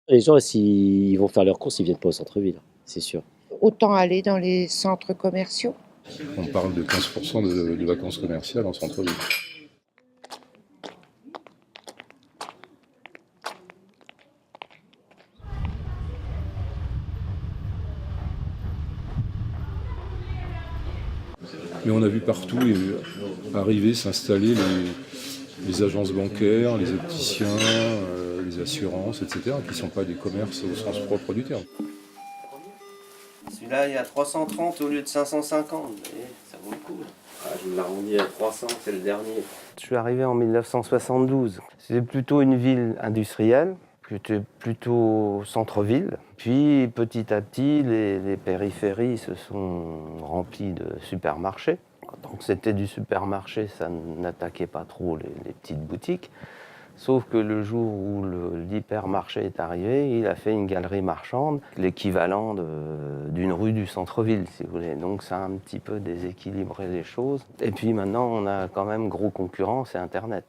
Les gens, s'ils vont faire leurs courses, ils viennent pas au centre-ville, c'est sûr. Autant aller dans les centres commerciaux. On parle de 15% de vacances commerciales en centre-ville. Mais on a vu partout arriver, s'installer les agences bancaires, les opticiens, les assurances, etc., qui ne sont pas des commerces au sens propre du terme. Celui-là, il y a 330 au lieu de 550. Vous voyez, ça vaut le coup. Ah, je l'arrondis à 300, c'est le dernier. Je suis arrivé en 1972. C'était plutôt une ville industrielle, plutôt centre-ville. Puis petit à petit, les périphéries se sont remplies de supermarchés. Donc c'était du supermarché, ça n'attaquait pas trop les petites boutiques. Sauf que le jour où l'hypermarché est arrivé, il a fait une galerie marchande, l'équivalent d'une rue du centre-ville, si vous voulez. Donc ça a un petit peu déséquilibré les choses. Et puis maintenant, on a quand même gros concurrent, c'est Internet.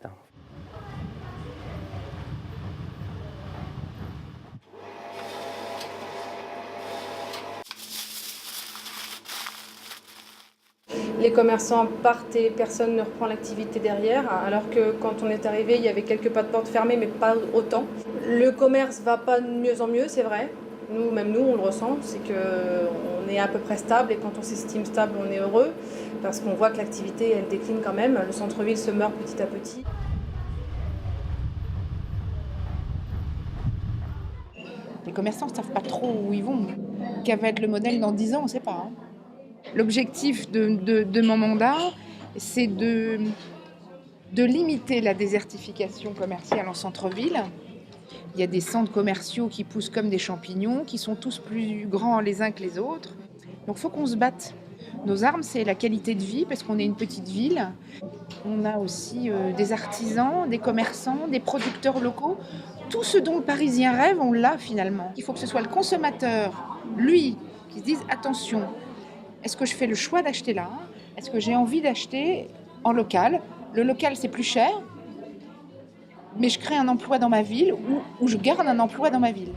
Les commerçants partent et personne ne reprend l'activité derrière, alors que quand on est arrivé, il y avait quelques pas de porte fermées, mais pas autant. Le commerce va pas de mieux en mieux, c'est vrai. Même nous, on le ressent, c'est qu'on est à peu près stable, et quand on s'estime stable, on est heureux, parce qu'on voit que l'activité, elle décline quand même. Le centre-ville se meurt petit à petit. Les commerçants ne savent pas trop où ils vont. Quel va être le modèle dans 10 ans, on ne sait pas. L'objectif de mon mandat, c'est de limiter la désertification commerciale en centre-ville. Il y a des centres commerciaux qui poussent comme des champignons, qui sont tous plus grands les uns que les autres. Donc il faut qu'on se batte. Nos armes, c'est la qualité de vie, parce qu'on est une petite ville. On a aussi des artisans, des commerçants, des producteurs locaux. Tout ce dont le Parisien rêve, on l'a finalement. Il faut que ce soit le consommateur, lui, qui se dise « Attention, est-ce que je fais le choix d'acheter là ? Est-ce que j'ai envie d'acheter en local ? Le local, c'est plus cher, mais je crée un emploi dans ma ville ou je garde un emploi dans ma ville. »